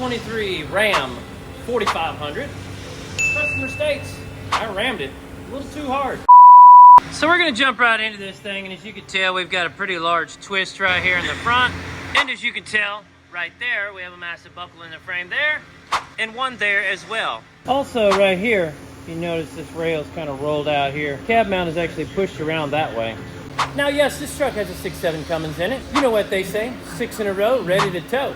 2023 Ram 4500. Customer states, I rammed it a little too hard. So we're gonna jump right into this thing, and as you can tell, we've got a pretty large twist right here in the front. And as you can tell, right there, we have a massive buckle in the frame there, and one there as well. Also right here, you notice this rail is kind of rolled out here. Cab mount is actually pushed around that way. Now yes, this truck has a 6.7 Cummins in it. You know what they say, 6 in a row, ready to tow.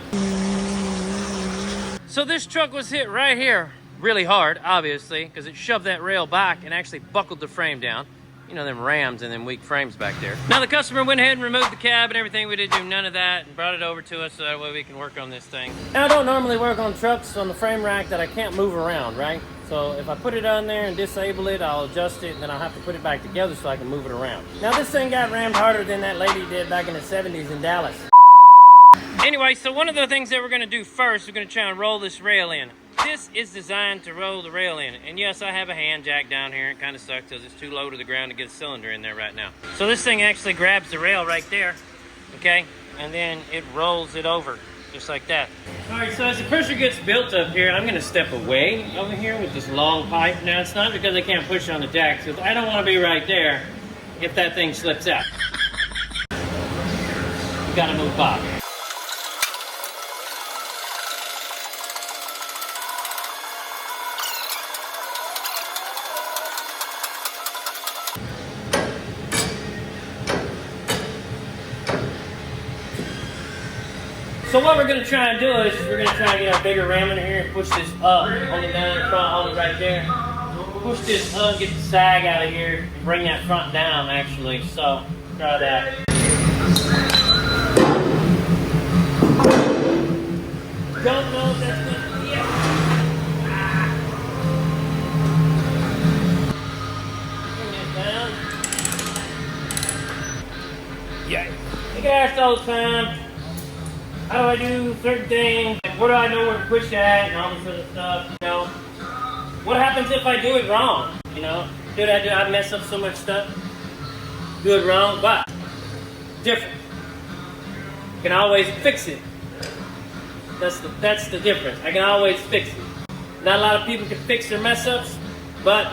So this truck was hit right here really hard, obviously, because it shoved that rail back and actually buckled the frame down. You know, them Rams and them weak frames back there. Now the customer went ahead and removed the cab and everything. We didn't do none of that and brought it over to us so that way we can work on this thing. Now I don't normally work on trucks on the frame rack that I can't move around, right? So if I put it on there and disable it, I'll adjust it and then I'll have to put it back together so I can move it around. Now this thing got rammed harder than that lady did back in the 70s in Dallas. Anyway, so one of the things that we're gonna do first, we're gonna try and roll this rail in. This is designed to roll the rail in. And yes, I have a hand jack down here. It kind of sucks because it's too low to the ground to get a cylinder in there right now. So this thing actually grabs the rail right there, okay? And then it rolls it over, just like that. All right, so as the pressure gets built up here, I'm gonna step away over here with this long pipe. Now it's not because I can't push on the jack, because I don't wanna be right there if that thing slips out. You gotta move by. So what we're going to try and do is we're going to try and get our bigger ram in here and push this up, hold it down in front, hold it right there. Push this up, get the sag out of here, and bring that front down actually. So try that. Don't know if that's going to be it. Bring this down. Yeah. You get asked all the time, how do I do certain things? Where do I know where to push at and all this other stuff, you know? What happens if I do it wrong? You know, I mess up so much stuff, do it wrong, but different. You can always fix it. That's the difference. I can always fix it. Not a lot of people can fix their mess ups, but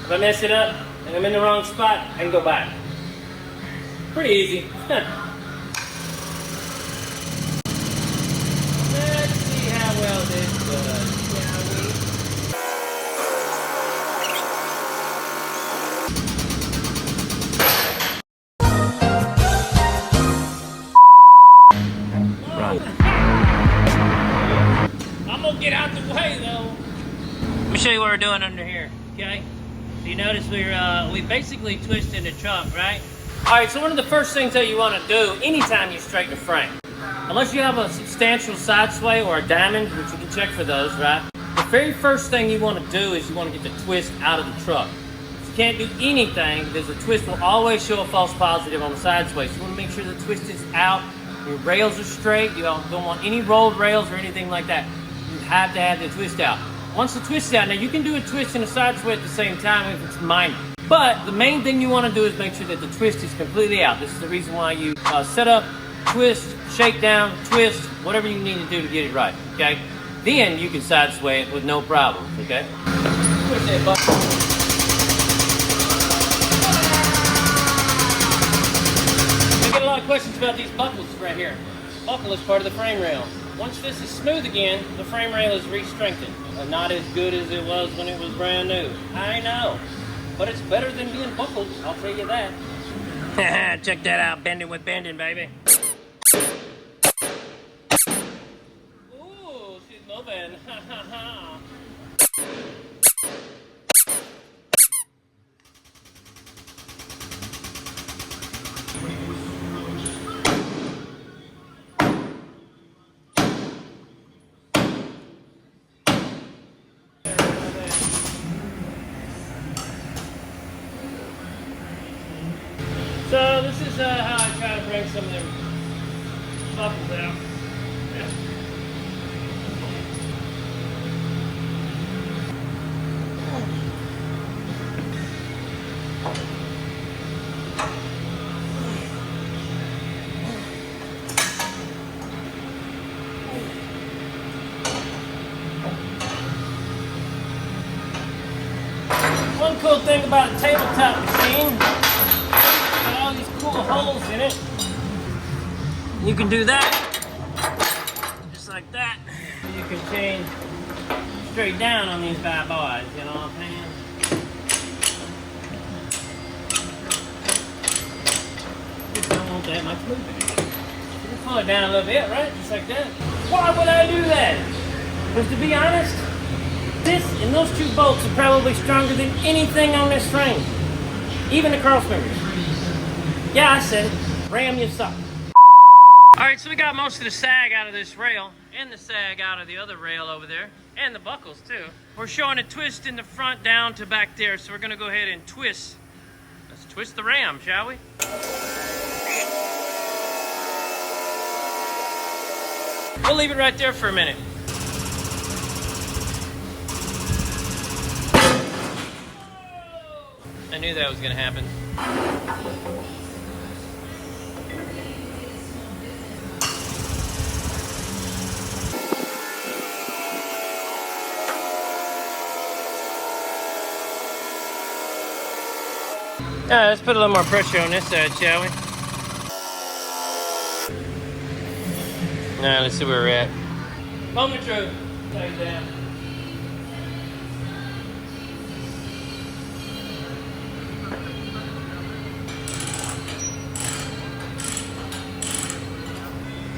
if I mess it up and I'm in the wrong spot, I can go back. Pretty easy. Well, this shall we? Right. I'm gonna get out the way though. Let me show you what we're doing under here, okay? So you notice we basically twisted the truck, right? All right, so one of the first things that you want to do anytime you straighten a frame, unless you have a substantial side sway or a diamond, which you can check for those, right? The very first thing you want to do is you want to get the twist out of the truck. If you can't do anything, because the twist will always show a false positive on the side sway. So you want to make sure the twist is out, your rails are straight, you don't want any rolled rails or anything like that. You have to have the twist out. Once the twist is out, now you can do a twist and a side sway at the same time if it's minor. But the main thing you want to do is make sure that the twist is completely out. This is the reason why you set up, twist, shake down, twist, whatever you need to do to get it right, okay? Then you can side sway it with no problem, okay? Push that button. I get a lot of questions about these buckles right here. Buckle is part of the frame rail. Once this is smooth again, the frame rail is re-strengthened. Not as good as it was when it was brand new. I know, but it's better than being buckled, I'll tell you that. Check that out, bending with bending, baby. Ooh, she's moving. Ha ha ha. So this is how I try to bring some of them buckles out. One cool thing about a tabletop machine, got all these cool holes in it. You can do that, just like that. You can change straight down on these bad boys, you know what I'm saying? Just don't want that much movement. You pull it down a little bit, right? Just like that. Why would I do that? Because to be honest, this and those two bolts are probably stronger than anything on this frame. Even the cross members. Yeah, I said it. Ram, you suck. Alright, so we got most of the sag out of this rail, and the sag out of the other rail over there, and the buckles too. We're showing a twist in the front down to back there, so we're gonna go ahead and twist. Let's twist the ram, shall we? We'll leave it right there for a minute. I knew that was gonna happen. Let's put a little more pressure on this side, shall we? Now let's see where we're at. Moment of truth. Take that.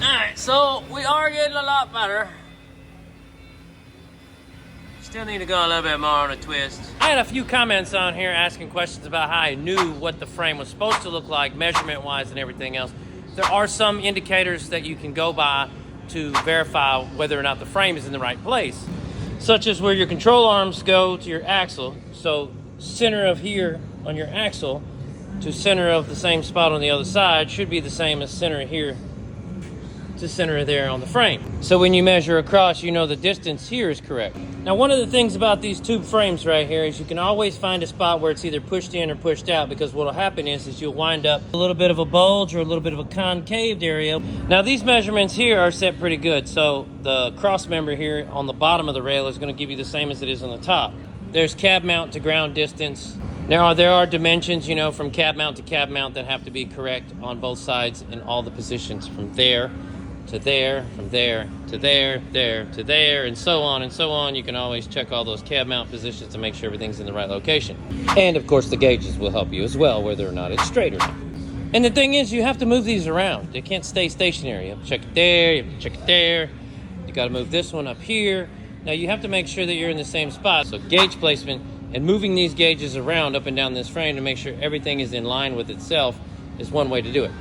Alright, so we are getting a lot better. Still need to go a little bit more on a twist. I had a few comments on here asking questions about how I knew what the frame was supposed to look like measurement-wise and everything else. There are some indicators that you can go by to verify whether or not the frame is in the right place, such as where your control arms go to your axle. So center of here on your axle to center of the same spot on the other side should be the same as center here to center there on the frame. So when you measure across, you know the distance here is correct. Now, one of the things about these tube frames right here is you can always find a spot where it's either pushed in or pushed out, because what will happen is you'll wind up a little bit of a bulge or a little bit of a concaved area. Now, these measurements here are set pretty good. So the cross member here on the bottom of the rail is going to give you the same as it is on the top. There's cab mount to ground distance. Now, there are dimensions, you know, from cab mount to cab mount that have to be correct on both sides in all the positions, from there to there, from there to there, there to there, and so on and so on. You can always check all those cab mount positions to make sure everything's in the right location. And of course the gauges will help you as well, whether or not it's straight or not. And the thing is, you have to move these around. They can't stay stationary. You have to check it there, you have to check it there. You got to move this one up here. Now you have to make sure that you're in the same spot. So gauge placement and moving these gauges around up and down this frame to make sure everything is in line with itself is one way to do it.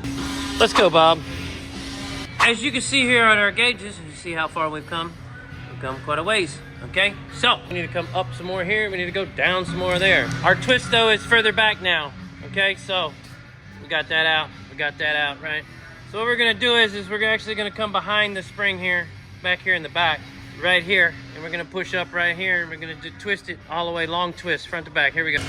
Let's go, Bob. As you can see here on our gauges, you see how far we've come. We've come quite a ways, okay? So, we need to come up some more here. We need to go down some more there. Our twist, though, is further back now, okay? So, we got that out. We got that out, right? So what we're gonna do is we're actually gonna come behind the spring here, back here in the back, right here, and we're gonna push up right here, and we're gonna twist it all the way, long twist, front to back. Here we go.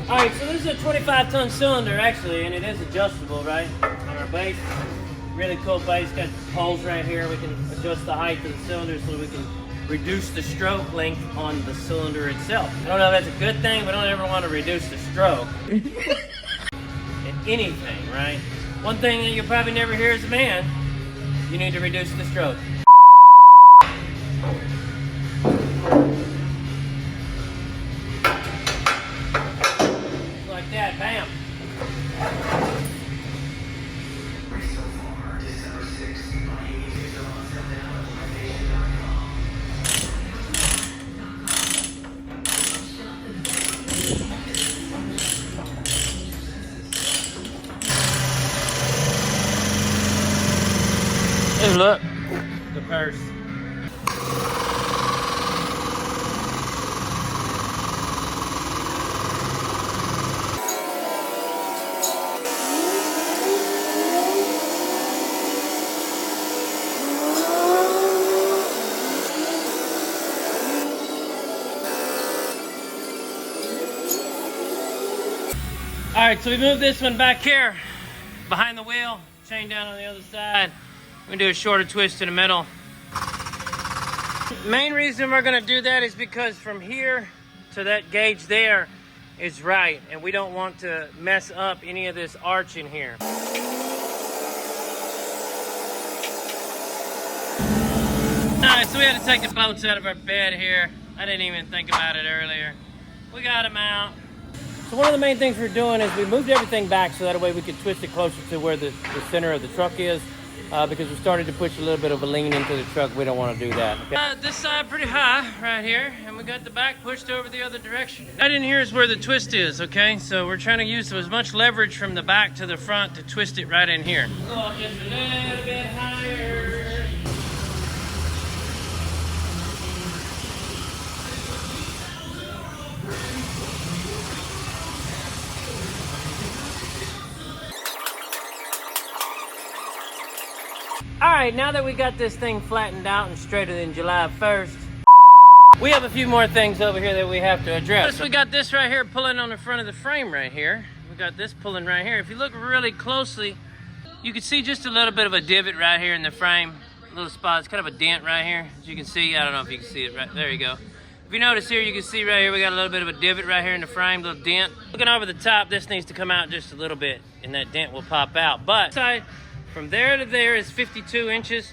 All right, so this is a 25-ton cylinder, actually, and it is adjustable, right, on our base. Really cool base, got holes right here. We can adjust the height of the cylinder so we can reduce the stroke length on the cylinder itself. I don't know if that's a good thing, but I don't ever want to reduce the stroke in anything, right? One thing that you'll probably never hear as a man, you need to reduce the stroke. Like that, bam. Hey, look, the purse. All right, so we moved this one back here behind the wheel, chain down on the other side. We're gonna do a shorter twist in the middle. Main reason we're gonna do that is because from here to that gauge there is right, and we don't want to mess up any of this arch in here. Alright, so we had to take the bolts out of our bed here. I didn't even think about it earlier. We got them out. So one of the main things we're doing is we moved everything back so that way we could twist it closer to where the center of the truck is, because we started to push a little bit of a lean into the truck. We don't want to do that. Okay? This side pretty high right here, and we got the back pushed over the other direction. Right in here is where the twist is, okay? So we're trying to use as much leverage from the back to the front to twist it right in here. Go up just a little bit higher. All right, now that we got this thing flattened out and straighter than July 1st, we have a few more things over here that we have to address. First, we got this right here pulling on the front of the frame right here. We got this pulling right here. If you look really closely, you can see just a little bit of a divot right here in the frame. A little spot, it's kind of a dent right here. As you can see, I don't know if you can see it right, there you go. If you notice here, you can see right here, we got a little bit of a divot right here in the frame, little dent. Looking over the top, this needs to come out just a little bit and that dent will pop out. But from there to there is 52 inches,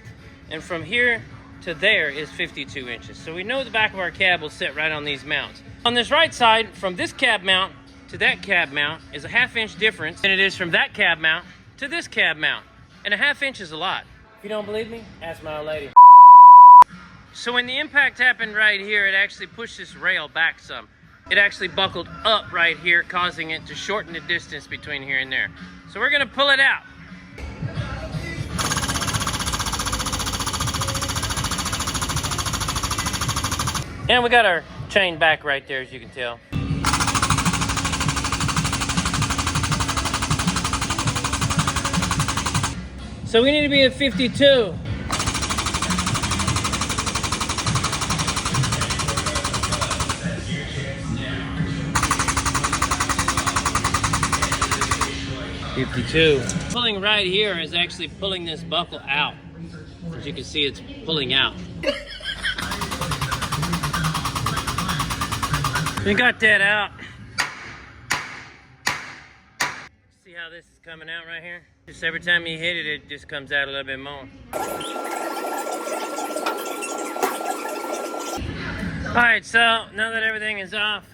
and from here to there is 52 inches. So we know the back of our cab will sit right on these mounts. On this right side, from this cab mount to that cab mount is a ½ inch difference than it is from that cab mount to this cab mount. And a ½ inch is a lot. If you don't believe me, ask my old lady. So when the impact happened right here, it actually pushed this rail back some. It actually buckled up right here, causing it to shorten the distance between here and there. So we're gonna pull it out. And we got our chain back right there, as you can tell. So we need to be at 52. Pulling right here is actually pulling this buckle out. As you can see, it's pulling out. We got that out. See how this is coming out right here? Just every time you hit it, it just comes out a little bit more. All right, so now that everything is off,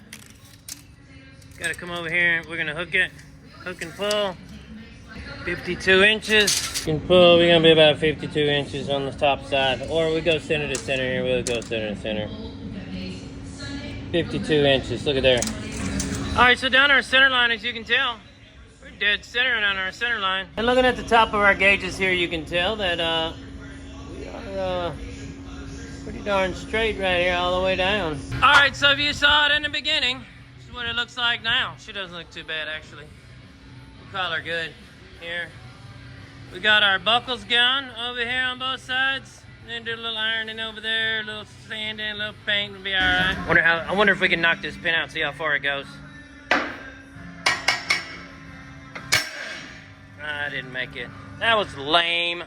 gotta come over here. We're gonna hook it, hook and pull. 52 inches. You can pull, we're gonna be about 52 inches on the top side. Or we go center to center here, we'll go center to center. 52 inches, look at there. All right, so down our center line, as you can tell, we're dead center on our center line. And looking at the top of our gauges here, you can tell that we are pretty darn straight right here all the way down. All right, so if you saw it in the beginning, this is what it looks like now. She doesn't look too bad, actually. We'll call her good here. We got our buckles going over here on both sides. Then do a little ironing over there, a little sanding, a little paint will be all right. I wonder if we can knock this pin out, see how far it goes. I didn't make it. That was lame.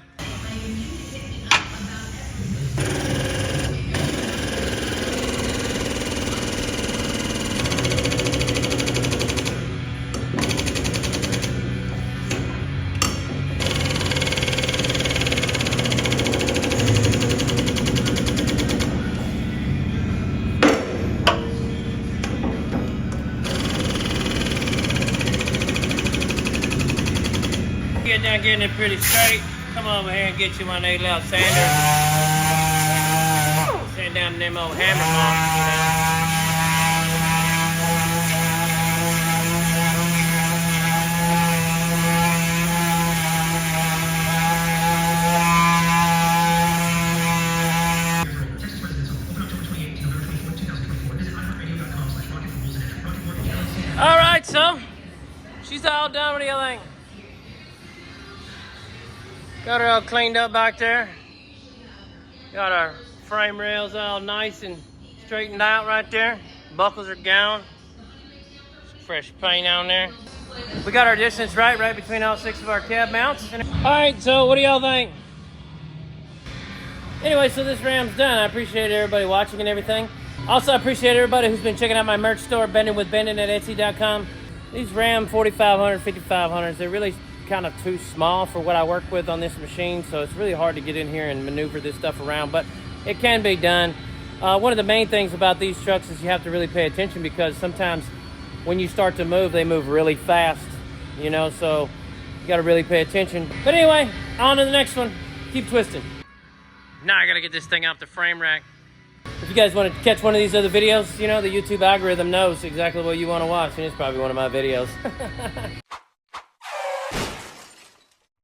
Get down getting it pretty straight. Come over here and get you one of these little sanders. Sand down them old hammer marks, you know. All right, so she's all done. What do you think? Got her all cleaned up back there. Got our frame rails all nice and straightened out right there. Buckles are gone. Some fresh paint on there. We got our distance right between all 6 of our cab mounts. All right, so what do y'all think? Anyway, so this Ram's done. I appreciate everybody watching and everything. Also, I appreciate everybody who's been checking out my merch store, bendingwithbendon at Etsy.com. These Ram 4500, 5500s, they're really kind of too small for what I work with on this machine, so it's really hard to get in here and maneuver this stuff around, but it can be done. One of the main things about these trucks is you have to really pay attention, because sometimes when you start to move, they move really fast, you know, so you got to really pay attention. But anyway, on to the next one. Keep twisting. Now I got to get this thing off the frame rack. If you guys want to catch one of these other videos, you know, the YouTube algorithm knows exactly what you want to watch, and it's probably one of my videos.